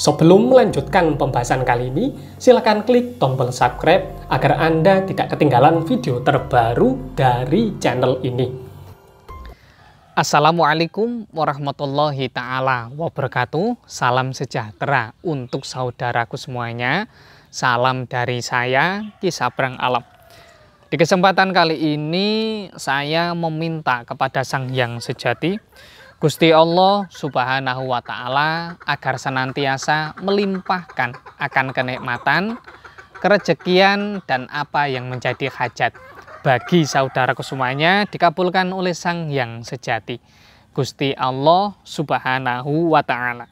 Sebelum melanjutkan pembahasan kali ini, silakan klik tombol subscribe agar Anda tidak ketinggalan video terbaru dari channel ini. Assalamualaikum warahmatullahi ta'ala wabarakatuh. Salam sejahtera untuk saudaraku semuanya. Salam dari saya, Ki Sabrang Alam. Di kesempatan kali ini saya meminta kepada Sang Hyang Sejati, Gusti Allah Subhanahu wa Ta'ala, agar senantiasa melimpahkan akan kenikmatan, kerejekian, dan apa yang menjadi hajat bagi saudaraku semuanya dikabulkan oleh Sang Hyang Sejati, Gusti Allah Subhanahu wa Ta'ala.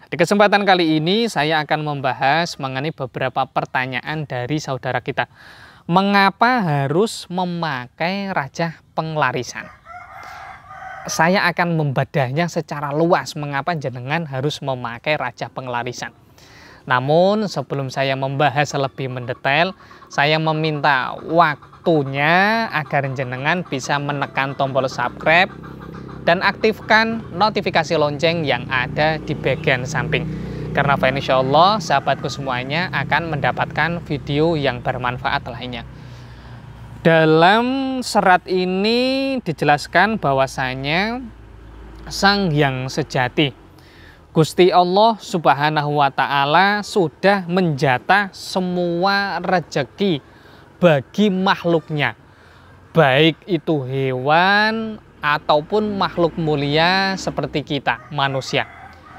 Di kesempatan kali ini saya akan membahas mengenai beberapa pertanyaan dari saudara kita. Mengapa harus memakai rajah penglarisan? Saya akan membadahnya secara luas mengapa jenengan harus memakai rajah penglarisan. Namun sebelum saya membahas lebih mendetail, saya meminta waktunya agar jenengan bisa menekan tombol subscribe dan aktifkan notifikasi lonceng yang ada di bagian samping. Karena insya Allah sahabatku semuanya akan mendapatkan video yang bermanfaat lainnya. Dalam serat ini dijelaskan bahwasanya Sang Hyang Sejati, Gusti Allah Subhanahu wa Ta'ala sudah menjatah semua rezeki bagi makhluknya, baik itu hewan ataupun makhluk mulia seperti kita manusia.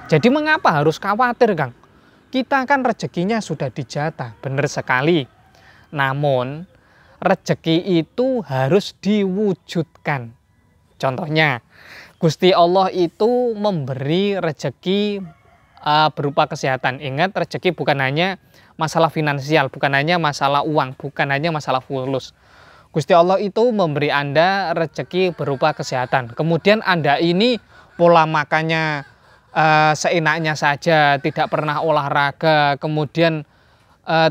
Jadi mengapa harus khawatir, Kang? Kita kan rezekinya sudah dijatah, benar sekali. Namun rezeki itu harus diwujudkan. Contohnya, Gusti Allah itu memberi rezeki berupa kesehatan. Ingat, rezeki bukan hanya masalah finansial, bukan hanya masalah uang, bukan hanya masalah fulus. Gusti Allah itu memberi Anda rezeki berupa kesehatan. Kemudian Anda ini pola makannya seenaknya saja, tidak pernah olahraga, kemudian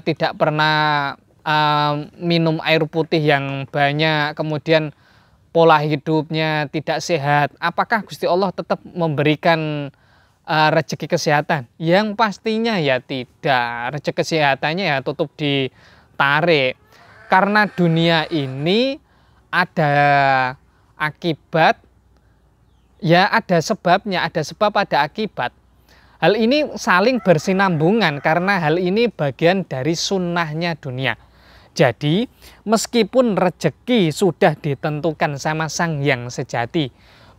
tidak pernah minum air putih yang banyak, kemudian pola hidupnya tidak sehat. Apakah Gusti Allah tetap memberikan rezeki kesehatan? Yang pastinya ya tidak. Rezeki kesehatannya ya tutup ditarik. Karena dunia ini ada akibat, ya ada sebabnya, ada sebab ada akibat. Hal ini saling bersinambungan karena hal ini bagian dari sunnahnya dunia. Jadi meskipun rezeki sudah ditentukan sama Sang Hyang Sejati,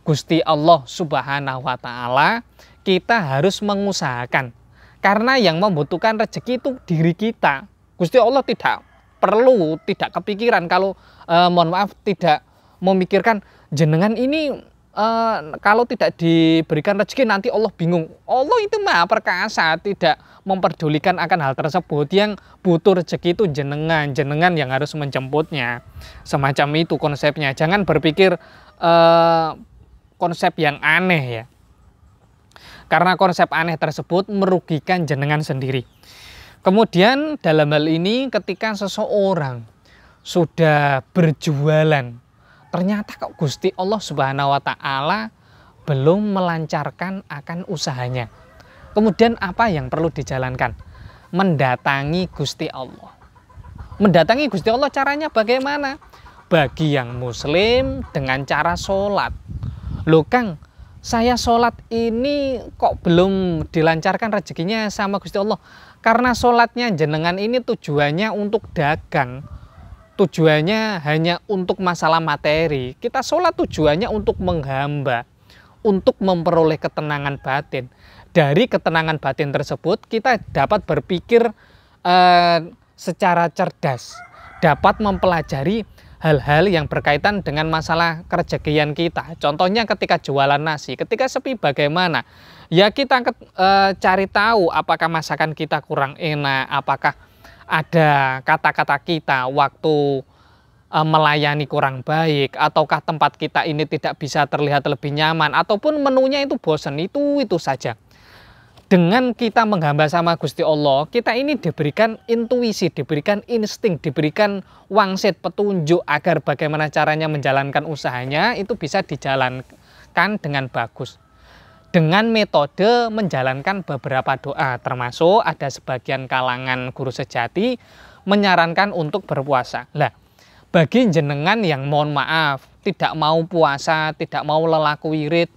Gusti Allah Subhanahu wa Ta'ala, kita harus mengusahakan. Karena yang membutuhkan rezeki itu diri kita. Gusti Allah tidak perlu, tidak kepikiran kalau mohon maaf tidak memikirkan jenengan ini kalau tidak diberikan rezeki nanti Allah bingung. Allah itu Maha Perkasa, tidak memperdulikan akan hal tersebut. Yang butuh rezeki itu jenengan yang harus menjemputnya. Semacam itu konsepnya. Jangan berpikir konsep yang aneh ya. Karena konsep aneh tersebut merugikan jenengan sendiri. Kemudian dalam hal ini ketika seseorang sudah berjualan, ternyata kok Gusti Allah Subhanahu wa Ta'ala belum melancarkan akan usahanya. Kemudian apa yang perlu dijalankan? Mendatangi Gusti Allah. Mendatangi Gusti Allah caranya bagaimana? Bagi yang muslim dengan cara sholat. Loh Kang, saya sholat ini kok belum dilancarkan rezekinya sama Gusti Allah? Karena sholatnya jenengan ini tujuannya untuk dagang. Tujuannya hanya untuk masalah materi. Kita sholat tujuannya untuk menghamba, untuk memperoleh ketenangan batin. Dari ketenangan batin tersebut kita dapat berpikir secara cerdas, dapat mempelajari hal-hal yang berkaitan dengan masalah kerejekian kita. Contohnya ketika jualan nasi, ketika sepi bagaimana? Ya kita cari tahu apakah masakan kita kurang enak, apakah ada kata-kata kita waktu melayani kurang baik, ataukah tempat kita ini tidak bisa terlihat lebih nyaman, ataupun menunya itu bosan, itu saja. Dengan kita menghamba sama Gusti Allah, kita ini diberikan intuisi, diberikan insting, diberikan wangsit, petunjuk agar bagaimana caranya menjalankan usahanya itu bisa dijalankan dengan bagus. dengan metode menjalankan beberapa doa, termasuk ada sebagian kalangan guru sejati menyarankan untuk berpuasa. Lah, bagi jenengan yang mohon maaf tidak mau puasa, tidak mau lelaku wirid,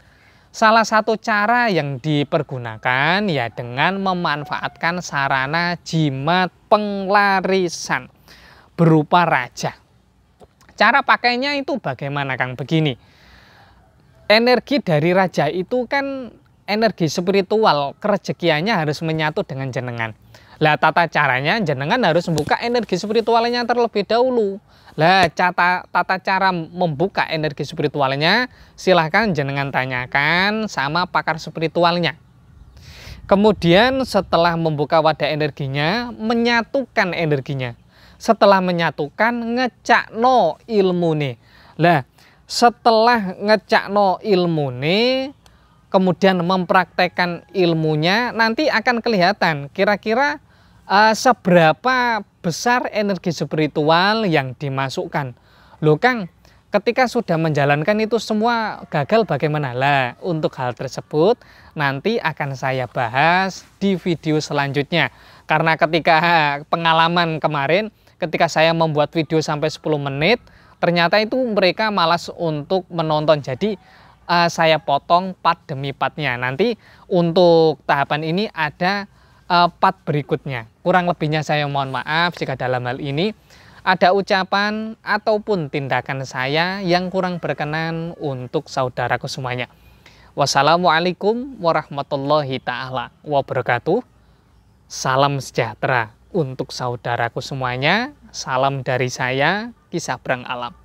salah satu cara yang dipergunakan ya dengan memanfaatkan sarana jimat penglarisan berupa raja. Cara pakainya itu bagaimana, Kang? Begini, energi dari raja itu kan energi spiritual, kerejekiannya harus menyatu dengan jenengan. Lah, tata caranya jenengan harus membuka energi spiritualnya terlebih dahulu. Lah, tata cara membuka energi spiritualnya silahkan jenengan tanyakan sama pakar spiritualnya. Kemudian setelah membuka wadah energinya, menyatukan energinya. Setelah menyatukan, ngecakno ilmune. Lah, setelah ngecakno ilmune, kemudian mempraktekkan ilmunya, nanti akan kelihatan kira-kira seberapa besar energi spiritual yang dimasukkan. Loh Kang, ketika sudah menjalankan itu semua gagal bagaimana? Lah, untuk hal tersebut nanti akan saya bahas di video selanjutnya. Karena ketika pengalaman kemarin, ketika saya membuat video sampai 10 menit, ternyata itu mereka malas untuk menonton. Jadi saya potong part demi partnya. Nanti untuk tahapan ini ada part berikutnya. Kurang lebihnya saya mohon maaf jika dalam hal ini ada ucapan ataupun tindakan saya yang kurang berkenan untuk saudaraku semuanya. Wassalamualaikum warahmatullahi ta'ala wabarakatuh. Salam sejahtera untuk saudaraku semuanya. Salam dari saya, Ki Sabrang Alam.